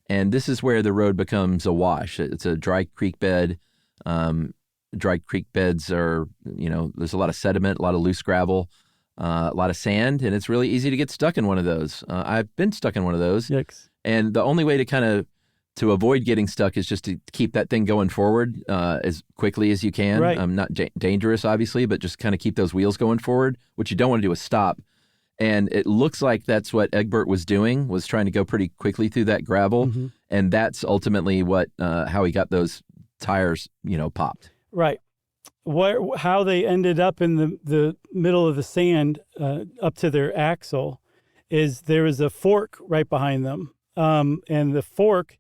and this is where the road becomes a wash. It's a dry creek bed. Dry creek beds are, there's a lot of sediment, a lot of loose gravel, a lot of sand, and it's really easy to get stuck in one of those. I've been stuck in one of those. Yikes. And the only way to avoid getting stuck is just to keep that thing going forward as quickly as you can. Right. Not dangerous, obviously, but just kind of keep those wheels going forward. What you don't want to do is stop. And it looks like that's what Egbert was doing, was trying to go pretty quickly through that gravel. Mm-hmm. And that's ultimately how he got those tires, popped. Right. How they ended up in the middle of the sand up to their axle is there was a fork right behind them. And the fork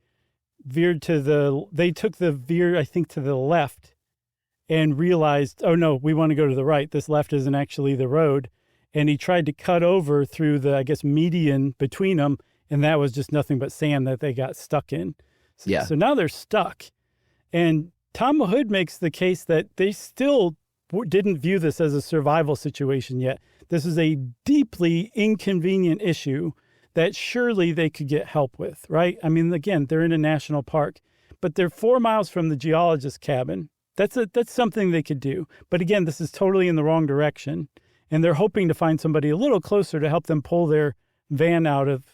veered they took the veer, I think, to the left and realized, oh no, we want to go to the right. This left isn't actually the road. And he tried to cut over through the, I guess, median between them. And that was just nothing but sand that they got stuck in. So now they're stuck. And Tom Hood makes the case that they still didn't view this as a survival situation yet. This is a deeply inconvenient issue that surely they could get help with, right? I mean, again, they're in a national park, but they're 4 miles from the geologist's cabin. That's something they could do. But again, this is totally in the wrong direction. And they're hoping to find somebody a little closer to help them pull their van out of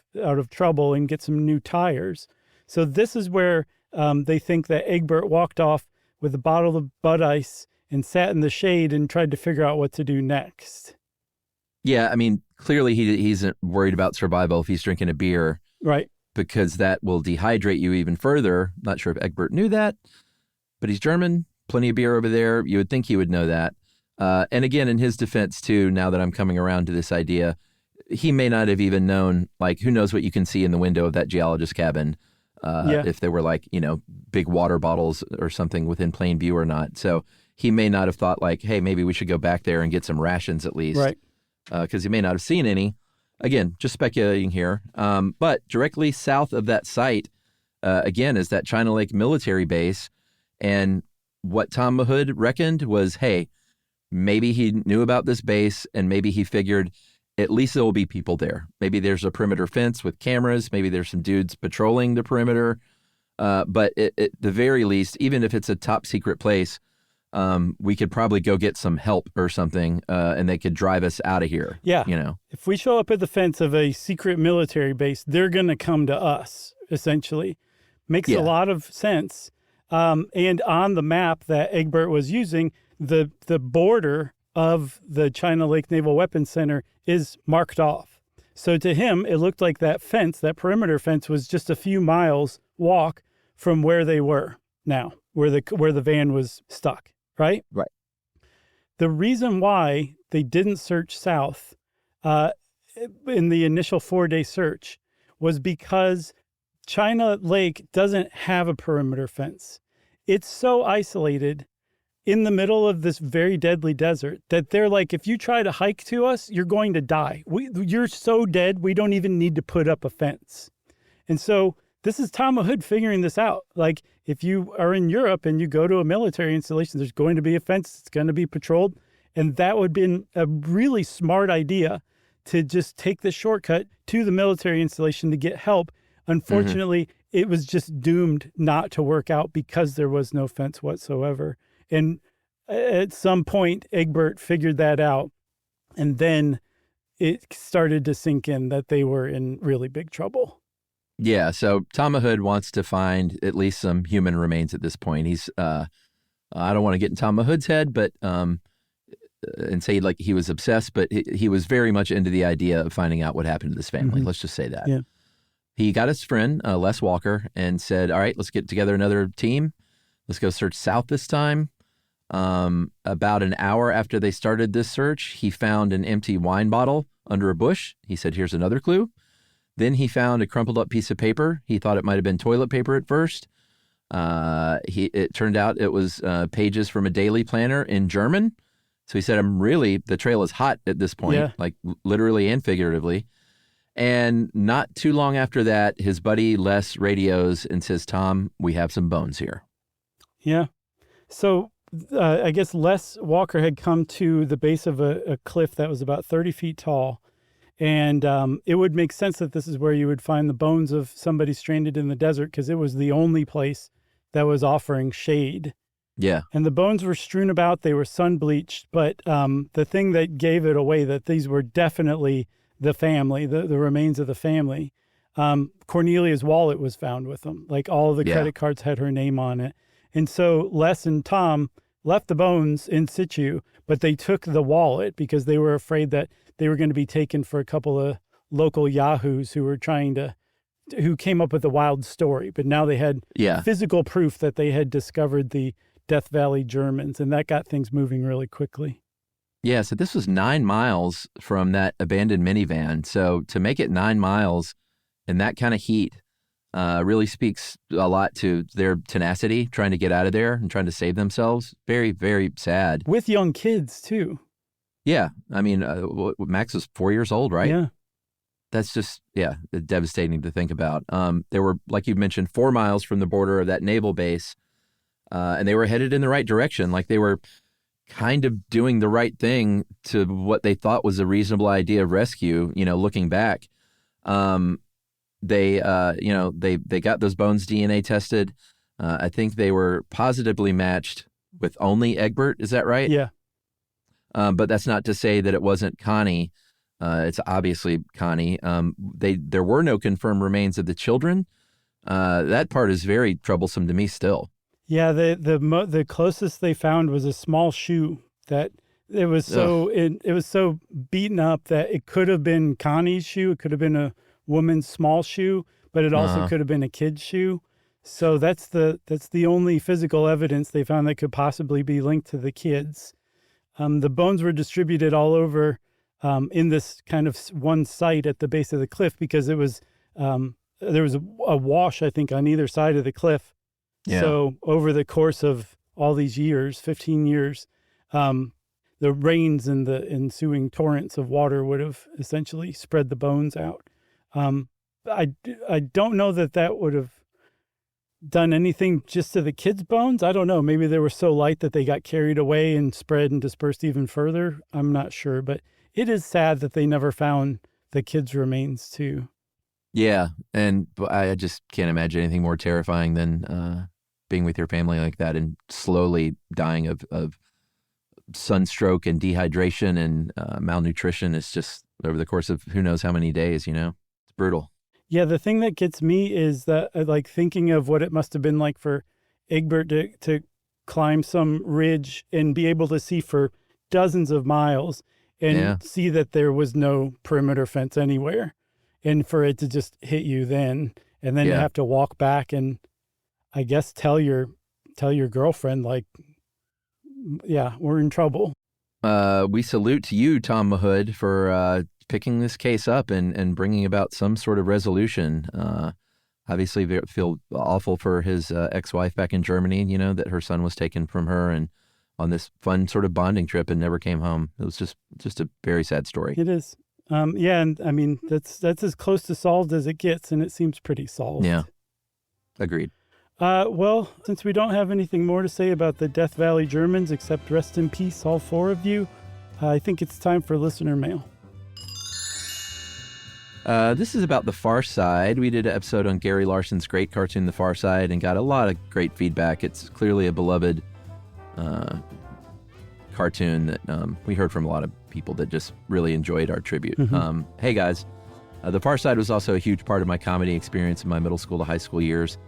trouble and get some new tires. So this is where they think that Egbert walked off with a bottle of Bud Ice and sat in the shade and tried to figure out what to do next. Yeah, I mean, clearly he isn't worried about survival if he's drinking a beer. Right. Because that will dehydrate you even further. Not sure if Egbert knew that, but he's German, plenty of beer over there. You would think he would know that. And again, in his defense, too, now that I'm coming around to this idea, he may not have even known, like, who knows what you can see in the window of that geologist cabin, if there were, like, big water bottles or something within plain view or not. So he may not have thought, like, hey, maybe we should go back there and get some rations at least. Right. Because he may not have seen any. Again, just speculating here. But directly south of that site, again, is that China Lake military base. And what Tom Hood reckoned was, hey, maybe he knew about this base and maybe he figured at least there will be people there. Maybe there's a perimeter fence with cameras. Maybe there's some dudes patrolling the perimeter. But at the very least, even if it's a top secret place, we could probably go get some help or something, and they could drive us out of here. Yeah. If we show up at the fence of a secret military base, they're going to come to us, essentially. Makes a lot of sense. And on the map that Egbert was using, the border of the China Lake Naval Weapons Center is marked off. So to him, it looked like that fence, that perimeter fence, was just a few miles walk from where they were now, where the van was stuck, right? Right. The reason why they didn't search south in the initial 4-day search was because China Lake doesn't have a perimeter fence. It's so isolated in the middle of this very deadly desert that they're like, if you try to hike to us, you're going to die. You're so dead, we don't even need to put up a fence. And so this is Tom Hood figuring this out. Like, if you are in Europe and you go to a military installation, there's going to be a fence. It's going to be patrolled. And that would have been a really smart idea to just take the shortcut to the military installation to get help. Unfortunately, it was just doomed not to work out because there was no fence whatsoever. And at some point, Egbert figured that out. And then it started to sink in that they were in really big trouble. Yeah, so Tom Hood wants to find at least some human remains at this point. He's, I don't want to get in Tom Hood's head, but and say like he was obsessed, but he was very much into the idea of finding out what happened to this family. Let's just say that. Yeah. He got his friend, Les Walker, and said, all right, let's get together another team. Let's go search south this time. About an hour after they started this search, he found an empty wine bottle under a bush. He said, here's another clue. Then he found a crumpled up piece of paper. He thought it might have been toilet paper at first. It turned out it was pages from a daily planner in German. So he said, the trail is hot at this point, like literally and figuratively. And not too long after that, his buddy Les radios and says, Tom, we have some bones here. Yeah. So I guess Les Walker had come to the base of a cliff that was about 30 feet tall. And it would make sense that this is where you would find the bones of somebody stranded in the desert because it was the only place that was offering shade. Yeah. And the bones were strewn about. They were sun-bleached. But the thing that gave it away, that these were definitely the family, the remains of the family. Cornelia's wallet was found with them. Like all of the credit cards had her name on it. And so Les and Tom left the bones in situ, but they took the wallet because they were afraid that they were going to be taken for a couple of local yahoos who were who came up with a wild story. But now they had physical proof that they had discovered the Death Valley Germans, and that got things moving really quickly. Yeah, so this was 9 miles from that abandoned minivan. So to make it 9 miles in that kind of heat really speaks a lot to their tenacity, trying to get out of there and trying to save themselves. Very, very sad. With young kids, too. Yeah. I mean, Max was 4 years old, right? Yeah. That's just, devastating to think about. They were, like you mentioned, 4 miles from the border of that naval base, and they were headed in the right direction. Like they were kind of doing the right thing to what they thought was a reasonable idea of rescue, looking back. They got those bones DNA tested. I think they were positively matched with only Egbert. Is that right? Yeah. But that's not to say that it wasn't Connie. It's obviously Connie. There were no confirmed remains of the children. That part is very troublesome to me still. Yeah, the closest they found was a small shoe that it was so beaten up that it could have been Connie's shoe. It could have been a woman's small shoe, but it also could have been a kid's shoe. So that's the only physical evidence they found that could possibly be linked to the kids. The bones were distributed all over in this kind of one site at the base of the cliff because it was there was a wash, I think, on either side of the cliff. Yeah. So over the course of all these years, 15 years, the rains and the ensuing torrents of water would have essentially spread the bones out. I don't know that would have done anything just to the kids' bones. I don't know. Maybe they were so light that they got carried away and spread and dispersed even further. I'm not sure, but it is sad that they never found the kids' remains too. Yeah, and I just can't imagine anything more terrifying than being with your family like that and slowly dying of sunstroke and dehydration and malnutrition. Is just over the course of who knows how many days, It's brutal. Yeah, the thing that gets me is that, like, thinking of what it must have been like for Egbert to climb some ridge and be able to see for dozens of miles and see that there was no perimeter fence anywhere, and for it to just hit you then, and then you have to walk back and, I guess, tell your girlfriend, like, yeah, we're in trouble. We salute to you, Tom Hood, for picking this case up and bringing about some sort of resolution. Obviously, feel awful for his ex-wife back in Germany, that her son was taken from her and on this fun sort of bonding trip and never came home. It was just a very sad story. It is. And I mean, that's as close to solved as it gets, and it seems pretty solved. Yeah. Agreed. Well, since we don't have anything more to say about the Death Valley Germans, except rest in peace, all four of you, I think it's time for listener mail. This is about The Far Side. We did an episode on Gary Larson's great cartoon, The Far Side, and got a lot of great feedback. It's clearly a beloved cartoon that we heard from a lot of people that just really enjoyed our tribute. Mm-hmm. Hey, guys. The Far Side was also a huge part of my comedy experience in my middle school to high school years.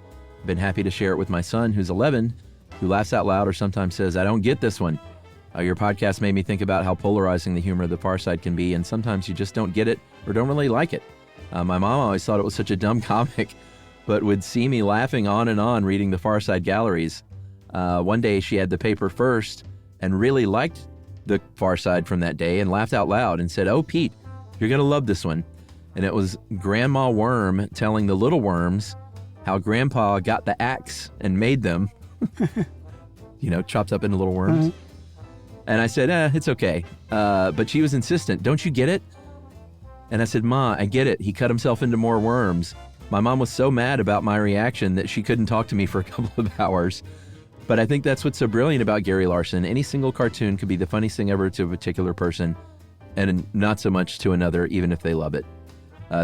I've been happy to share it with my son, who's 11, who laughs out loud or sometimes says, I don't get this one. Your podcast made me think about how polarizing the humor of The Far Side can be, and sometimes you just don't get it or don't really like it. My mom always thought it was such a dumb comic, but would see me laughing on and on reading The Far Side galleries. One day she had the paper first and really liked The Far Side from that day and laughed out loud and said, oh, Pete, you're going to love this one. And it was Grandma Worm telling the little worms how Grandpa got the axe and made them, chopped up into little worms. Mm-hmm. And I said, it's okay. But she was insistent. Don't you get it? And I said, Ma, I get it. He cut himself into more worms. My mom was so mad about my reaction that she couldn't talk to me for a couple of hours. But I think that's what's so brilliant about Gary Larson. Any single cartoon could be the funniest thing ever to a particular person and not so much to another, even if they love it.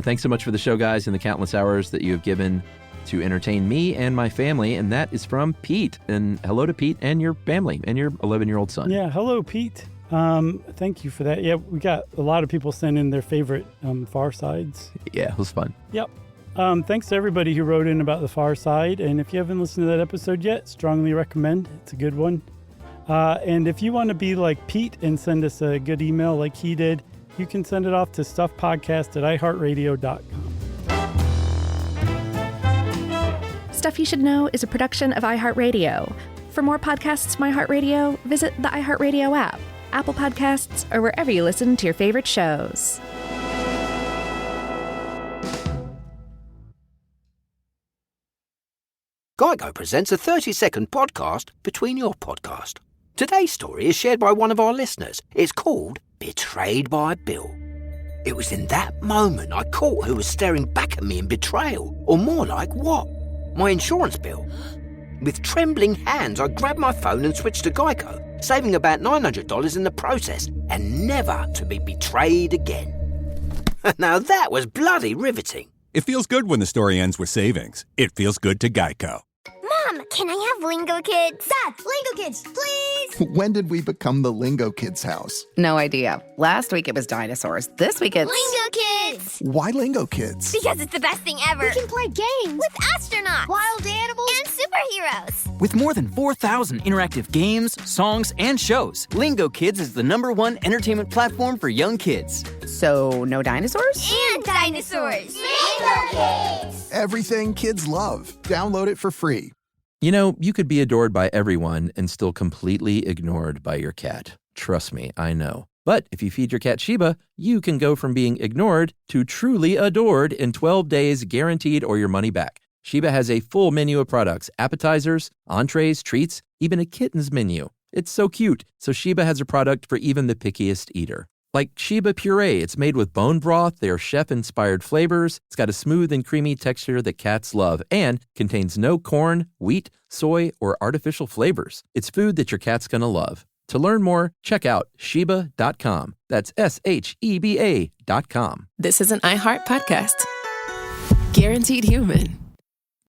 Thanks so much for the show, guys, and the countless hours that you have given to entertain me and my family. And that is from Pete. And hello to Pete and your family and your 11-year-old son. Yeah, hello, Pete. Thank you for that. Yeah, we got a lot of people send in their favorite Far Sides. Yeah, it was fun. Yep. Thanks to everybody who wrote in about The Far Side. And if you haven't listened to that episode yet, strongly recommend. It's a good one. And if you want to be like Pete and send us a good email like he did, you can send it off to stuffpodcast@iheartradio.com. Stuff You Should Know is a production of iHeartRadio. For more podcasts from iHeartRadio, visit the iHeartRadio app, Apple Podcasts, or wherever you listen to your favorite shows. Geico presents a 30-second podcast between your podcast. Today's story is shared by one of our listeners. It's called Betrayed by Bill. It was in that moment I caught who was staring back at me in betrayal, or more like what? My insurance bill. With trembling hands, I grabbed my phone and switched to Geico, saving about $900 in the process, and never to be betrayed again. Now that was bloody riveting. It feels good when the story ends with savings. It feels good to Geico. Mom, can I have Lingo Kids? Dad, Lingo Kids, please! When did we become the Lingo Kids house? No idea. Last week it was dinosaurs. This week it's... Lingo Kids! Why Lingo Kids? Because it's the best thing ever. We can play games with astronauts, wild animals, and superheroes. With more than 4,000 interactive games, songs, and shows, Lingo Kids is the #1 entertainment platform for young kids. So, no dinosaurs? And dinosaurs! Lingo Kids! Everything kids love. Download it for free. You know, you could be adored by everyone and still completely ignored by your cat. Trust me, I know. But if you feed your cat Sheba, you can go from being ignored to truly adored in 12 days, guaranteed, or your money back. Sheba has a full menu of products, appetizers, entrees, treats, even a kitten's menu. It's so cute, so Sheba has a product for even the pickiest eater. Like Sheba Puree, it's made with bone broth, their chef-inspired flavors. It's got a smooth and creamy texture that cats love and contains no corn, wheat, soy, or artificial flavors. It's food that your cat's gonna love. To learn more, check out Sheba.com. That's SHEBA.com. This is an iHeart podcast. Guaranteed human.